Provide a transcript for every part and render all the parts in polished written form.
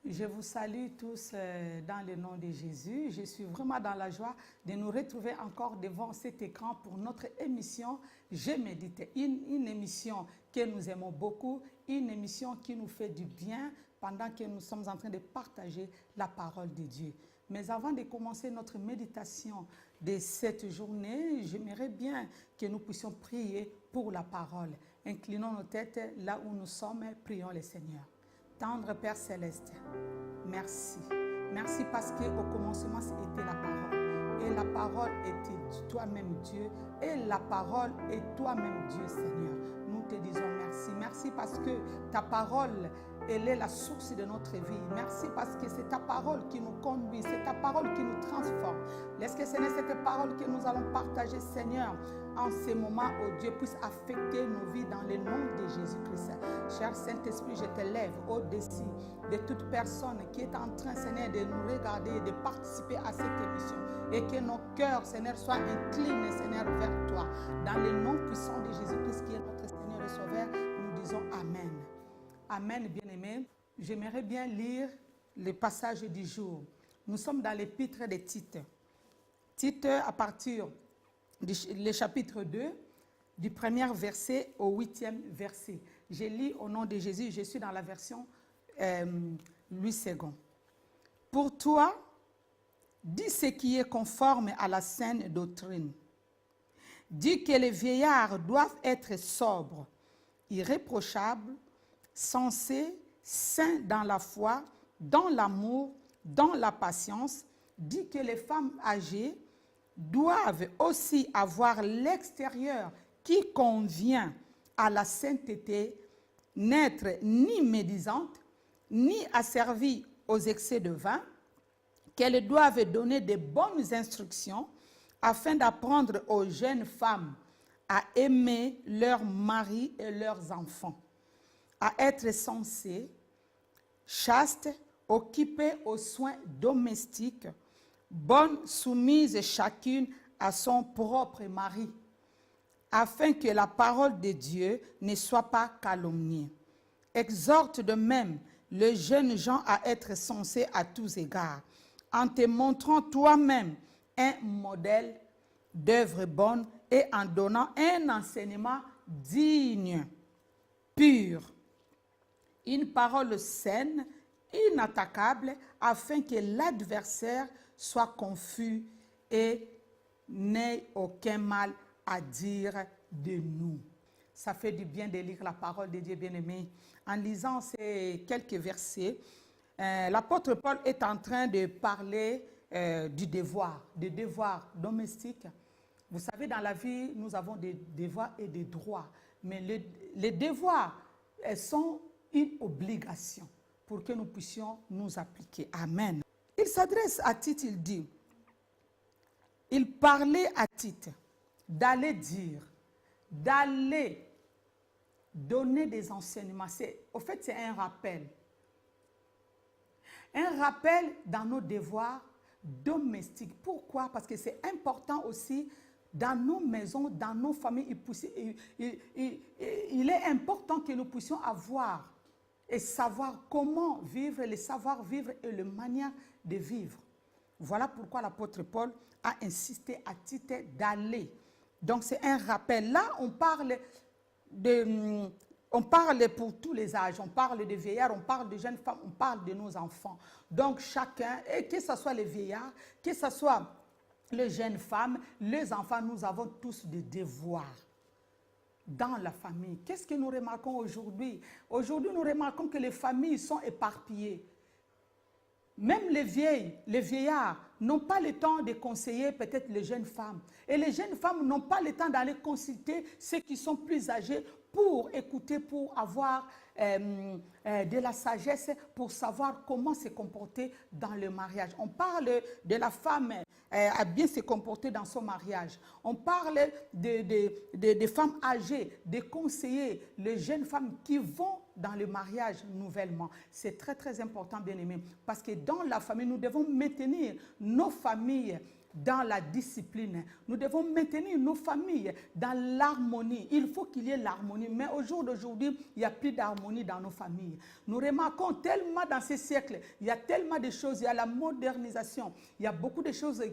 Je vous salue tous dans le nom de Jésus. Je suis vraiment dans la joie de nous retrouver encore devant cet écran pour notre émission Je médite. Une émission que nous aimons beaucoup, une émission qui nous fait du bien pendant que nous sommes en train de partager la parole de Dieu. Mais avant de commencer notre méditation de cette journée, j'aimerais bien que nous puissions prier pour la parole. Inclinons nos têtes là où nous sommes, prions le Seigneur. Tendre Père Céleste, merci. Merci parce qu'au commencement, c'était la parole. Et la parole était toi-même Dieu. Et la parole est toi-même Dieu, Seigneur. Nous te disons merci. Merci parce que ta parole, elle est la source de notre vie. Merci parce que c'est ta parole qui nous conduit. C'est ta parole qui nous transforme. Laisse que ce n'est cette parole que nous allons partager, Seigneur, en ces moments où Dieu puisse affecter nos vies dans le nom de Jésus-Christ. Cher Saint-Esprit, je te lève au-dessus de toute personne qui est en train, Seigneur, de nous regarder et de participer à cette émission. Et que nos cœurs, Seigneur, soient inclinés, Seigneur, vers toi. Dans le nom puissant de Jésus-Christ qui est notre Seigneur et Sauveur, nous disons Amen. Amen, bien-aimés. J'aimerais bien lire le passage du jour. Nous sommes dans l'épître de Tite. Tite, à partir du chapitre 2, du premier verset au 8e verset. Je lis au nom de Jésus, je suis dans la version Louis II. Pour toi, dis ce qui est conforme à la saine doctrine. Dis que les vieillards doivent être sobres, irréprochables, sensés, saints dans la foi, dans l'amour, dans la patience. Dis que les femmes âgées doivent aussi avoir l'extérieur qui convient à la sainteté, n'être ni médisantes, ni asservies aux excès de vin, qu'elles doivent donner de bonnes instructions afin d'apprendre aux jeunes femmes à aimer leurs maris et leurs enfants, à être sensées, chastes, occupées aux soins domestiques, bonnes, soumises chacune à son propre mari, afin que la parole de Dieu ne soit pas calomniée. Exhorte de même les jeunes gens à être sensés à tous égards, en te montrant toi-même un modèle d'œuvre bonne et en donnant un enseignement digne, pur, une parole saine, inattaquable, afin que l'adversaire soit confus et n'ait aucun mal à dire de nous. Ça fait du bien de lire la parole de Dieu, bien-aimé. En lisant ces quelques versets, l'apôtre Paul est en train de parler du devoir, des devoirs domestiques. Vous savez, dans la vie, nous avons des devoirs et des droits. Mais les devoirs sont une obligation pour que nous puissions nous appliquer. Amen. Il s'adresse à Tite, il dit, il parlait à Tite d'aller dire, d'aller donner des enseignements. Au fait, c'est un rappel. Un rappel dans nos devoirs domestiques. Pourquoi? Parce que c'est important aussi dans nos maisons, dans nos familles. Il est important que nous puissions avoir et savoir comment vivre, le savoir-vivre et la manière de vivre. Voilà pourquoi l'apôtre Paul a insisté à Tite d'aller. Donc c'est un rappel. Là, on parle pour tous les âges, on parle de vieillards, on parle de jeunes femmes, on parle de nos enfants. Donc chacun, et que ce soit les vieillards, que ce soit les jeunes femmes, les enfants, nous avons tous des devoirs dans la famille. Qu'est-ce que nous remarquons aujourd'hui? Aujourd'hui, nous remarquons que les familles sont éparpillées. Même les vieillards n'ont pas le temps de conseiller peut-être les jeunes femmes. Et les jeunes femmes n'ont pas le temps d'aller consulter ceux qui sont plus âgés pour écouter, pour avoir de la sagesse, pour savoir comment se comporter dans le mariage. On parle de la femme à bien se comporter dans son mariage. On parle des femmes âgées, de conseiller les jeunes femmes qui vont dans le mariage nouvellement. C'est très très important, bien aimé, parce que dans la famille, nous devons maintenir nos familles dans la discipline. Nous devons maintenir nos familles dans l'harmonie. Il faut qu'il y ait l'harmonie. Mais au jour d'aujourd'hui, il n'y a plus d'harmonie dans nos familles. Nous remarquons tellement dans ces siècles, il y a tellement de choses, il y a la modernisation, il y a beaucoup de choses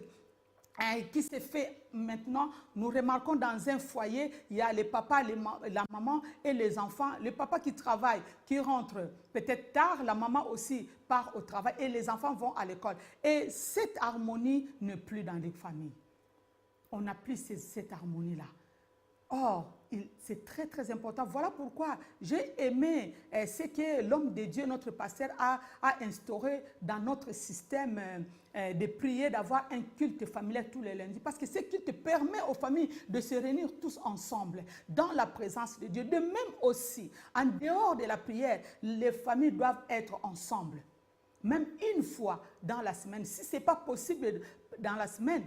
qui se fait maintenant. Nous remarquons dans un foyer, il y a les papas, la maman et les enfants. Le papa qui travaille, qui rentre peut-être tard, la maman aussi part au travail et les enfants vont à l'école. Et cette harmonie n'est plus dans les familles. On n'a plus cette harmonie-là. Or, c'est très très important. Voilà pourquoi j'ai aimé ce que l'homme de Dieu, notre pasteur, a instauré dans notre système de prier, d'avoir un culte familial tous les lundis. Parce que ce culte permet aux familles de se réunir tous ensemble dans la présence de Dieu. De même aussi, en dehors de la prière, les familles doivent être ensemble. Même une fois dans la semaine. Si ce n'est pas possible dans la semaine,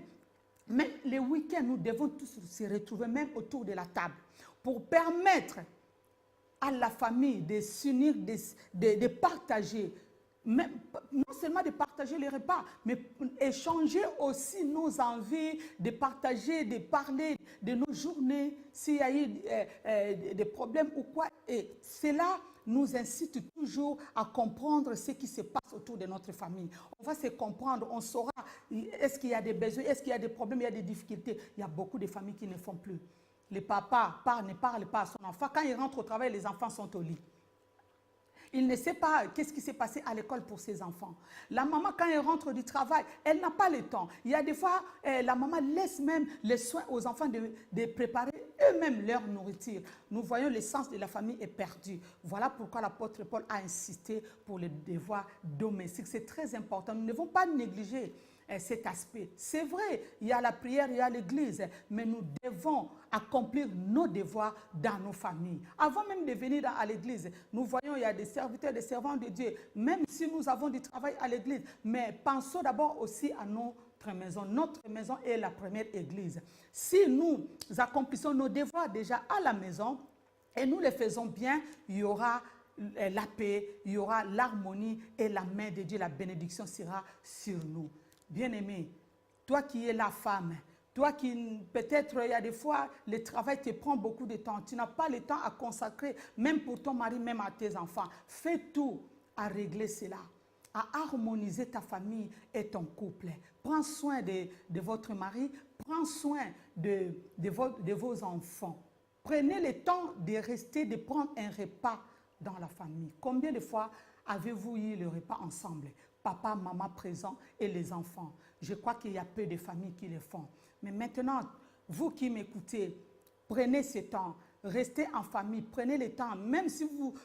même les week-ends, nous devons tous se retrouver même autour de la table pour permettre à la famille de s'unir, de partager, même, non seulement de partager les repas, mais échanger aussi nos envies, de partager, de parler de nos journées, s'il y a eu des problèmes ou quoi. Et cela nous incite toujours à comprendre ce qui se passe autour de notre famille. On va se comprendre, on saura, est-ce qu'il y a des besoins, est-ce qu'il y a des problèmes, il y a des difficultés. Il y a beaucoup de familles qui ne font plus. Les papas ne parlent pas à son enfant. Quand il rentre au travail, les enfants sont au lit. Il ne sait pas qu'est-ce qui s'est passé à l'école pour ses enfants. La maman, quand elle rentre du travail, elle n'a pas le temps. Il y a des fois, la maman laisse même les soins aux enfants de préparer eux-mêmes leur nourriture. Nous voyons l'essence de la famille est perdue. Voilà pourquoi l'apôtre Paul a insisté pour les devoirs domestiques. C'est très important. Nous ne devons pas négliger cet aspect. C'est vrai, il y a la prière, il y a l'église, mais nous devons accomplir nos devoirs dans nos familles. Avant même de venir à l'église, nous voyons il y a des serviteurs, des servants de Dieu, même si nous avons du travail à l'église, mais pensons d'abord aussi à notre maison. Notre maison est la première église. Si nous accomplissons nos devoirs déjà à la maison et nous les faisons bien, il y aura la paix, il y aura l'harmonie et la main de Dieu, la bénédiction sera sur nous. Bien-aimé, toi qui es la femme, toi qui peut-être il y a des fois le travail te prend beaucoup de temps, tu n'as pas le temps à consacrer, même pour ton mari, même à tes enfants. Fais tout à régler cela, à harmoniser ta famille et ton couple. Prends soin de votre mari, prends soin de vos enfants. Prenez le temps de rester, de prendre un repas dans la famille. Combien de fois avez-vous eu le repas ensemble? Papa, maman présent et les enfants. Je crois qu'il y a peu de familles qui le font. Mais maintenant, vous qui m'écoutez, prenez ce temps, restez en famille, prenez le temps. Même si vous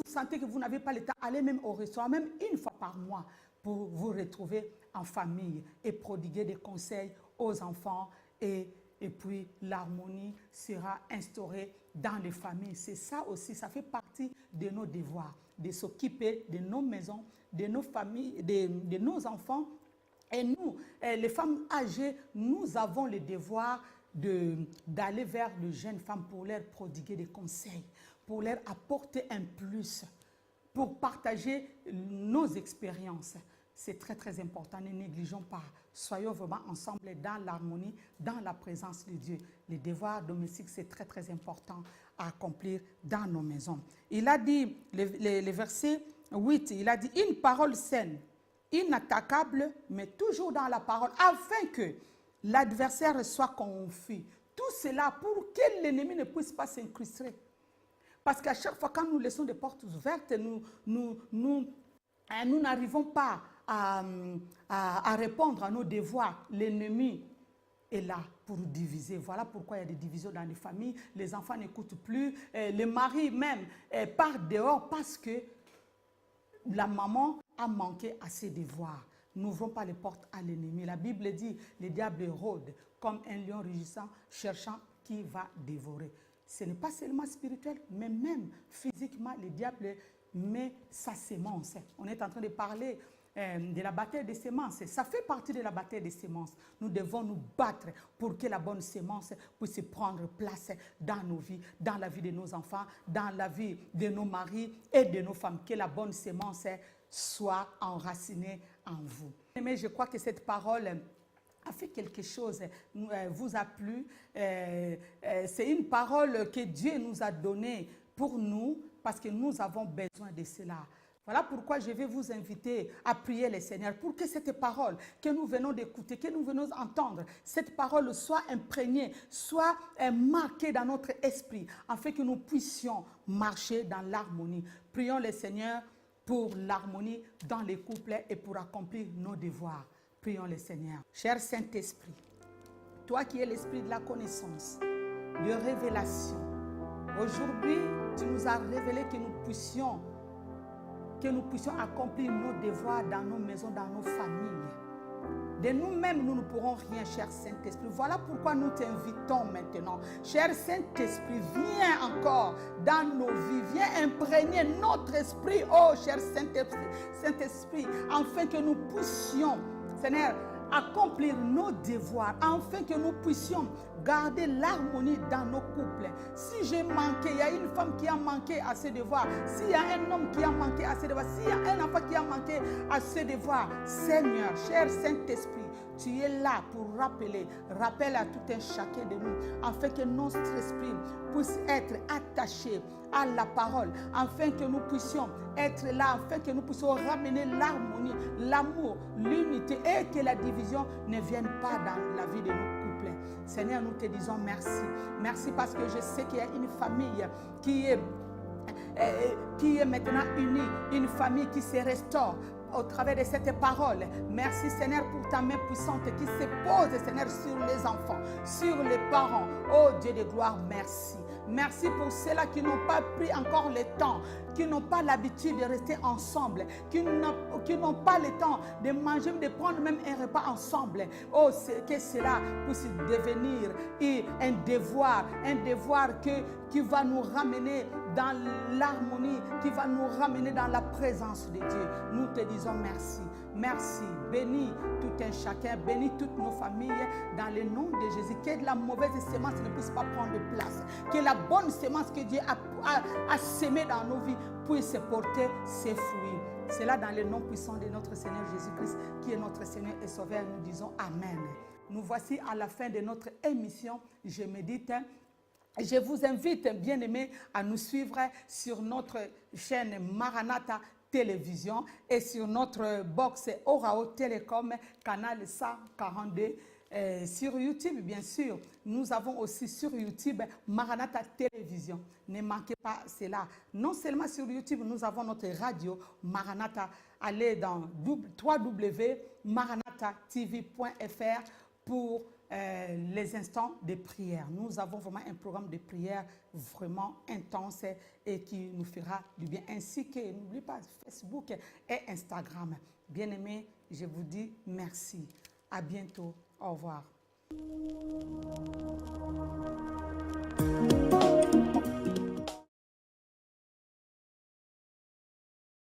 sentez que vous n'avez pas le temps, allez même au restaurant, même une fois par mois, pour vous retrouver en famille et prodiguer des conseils aux enfants. Et puis l'harmonie sera instaurée dans les familles. C'est ça aussi, ça fait partie de nos devoirs, de s'occuper de nos maisons, de nos familles, de nos enfants. Et nous, les femmes âgées, nous avons le devoir d'aller vers les jeunes femmes pour leur prodiguer des conseils, pour leur apporter un plus, pour partager nos expériences. C'est très très important, ne négligeons pas. Soyons vraiment ensemble dans l'harmonie, dans la présence de Dieu. Les devoirs domestiques, c'est très très important à accomplir dans nos maisons. Il a dit, le verset 8, il a dit une parole saine, inattaquable, mais toujours dans la parole, afin que l'adversaire soit confus. Tout cela pour que l'ennemi ne puisse pas s'incruster. Parce qu'à chaque fois, quand nous laissons des portes ouvertes, nous n'arrivons pas à répondre à nos devoirs. L'ennemi est là pour diviser. Voilà pourquoi il y a des divisions dans les familles. Les enfants n'écoutent plus. Les maris même partent dehors parce que la maman a manqué à ses devoirs. N'ouvrons pas les portes à l'ennemi. La Bible dit, le diable rôde comme un lion rugissant, cherchant qui va dévorer. Ce n'est pas seulement spirituel, mais même physiquement, le diable met sa sémence. On est en train de parler de la bataille des semences. Ça fait partie de la bataille des semences. Nous devons nous battre pour que la bonne sémence puisse prendre place dans nos vies, dans la vie de nos enfants, dans la vie de nos maris et de nos femmes. Que la bonne sémence soit enracinée en vous. Mais je crois que cette parole a fait quelque chose, vous a plu. C'est une parole que Dieu nous a donnée pour nous parce que nous avons besoin de cela. Voilà pourquoi je vais vous inviter à prier le Seigneur pour que cette parole que nous venons d'écouter, que nous venons d'entendre, cette parole soit imprégnée, soit marquée dans notre esprit, afin que nous puissions marcher dans l'harmonie. Prions le Seigneur pour l'harmonie dans les couples et pour accomplir nos devoirs. Prions le Seigneur. Cher Saint-Esprit, toi qui es l'esprit de la connaissance, de révélation, aujourd'hui, tu nous as révélé que nous puissions accomplir nos devoirs dans nos maisons, dans nos familles. De nous-mêmes, nous ne pourrons rien, cher Saint-Esprit. Voilà pourquoi nous t'invitons maintenant. Cher Saint-Esprit, viens encore dans nos vies. Viens imprégner notre esprit, oh cher Saint-Esprit, afin que nous puissions, Seigneur, accomplir nos devoirs, afin que nous puissions garder l'harmonie dans nos couples. Si j'ai manqué, il y a une femme qui a manqué à ses devoirs, s'il y a un homme qui a manqué à ses devoirs, s'il y a un enfant qui a manqué à ses devoirs, Seigneur, cher Saint-Esprit, tu es là pour rappelle à tout un chacun de nous, afin que notre esprit puisse être attaché à la parole, afin que nous puissions être là, afin que nous puissions ramener l'harmonie, l'amour, l'unité et que la division ne vienne pas dans la vie de nos couples. Seigneur, nous te disons merci. Merci parce que je sais qu'il y a une famille qui est maintenant unie, une famille qui se restaure au travers de cette parole. Merci Seigneur pour ta main puissante qui se pose, Seigneur, sur les enfants, sur les parents. Oh Dieu de gloire, merci. Merci pour ceux-là qui n'ont pas pris encore le temps, qui n'ont pas l'habitude de rester ensemble, qui n'ont pas le temps de manger, de prendre même un repas ensemble. Oh, que cela puisse devenir un devoir qui va nous ramener dans l'harmonie, qui va nous ramener dans la présence de Dieu. Nous te disons merci. Merci. Bénis tout un chacun, bénis toutes nos familles dans le nom de Jésus. Que la mauvaise semence ne puisse pas prendre de place. Que la bonne semence que Dieu a sémée dans nos vies puisse porter ses fruits. C'est là dans le nom puissant de notre Seigneur Jésus-Christ, qui est notre Seigneur et Sauveur. Nous disons Amen. Nous voici à la fin de notre émission. Je médite. Je vous invite, bien-aimés, à nous suivre sur notre chaîne Maranatha Télévision et sur notre box Orao Télécom, canal 142. Sur YouTube, bien sûr, nous avons aussi sur YouTube Maranatha Télévision. Ne manquez pas cela. Non seulement sur YouTube, nous avons notre radio Maranatha. Allez dans www.maranathatv.fr pour les instants de prière. Nous avons vraiment un programme de prière vraiment intense et qui nous fera du bien. Ainsi que, n'oubliez pas, Facebook et Instagram. Bien-aimés, je vous dis merci. À bientôt. Au revoir.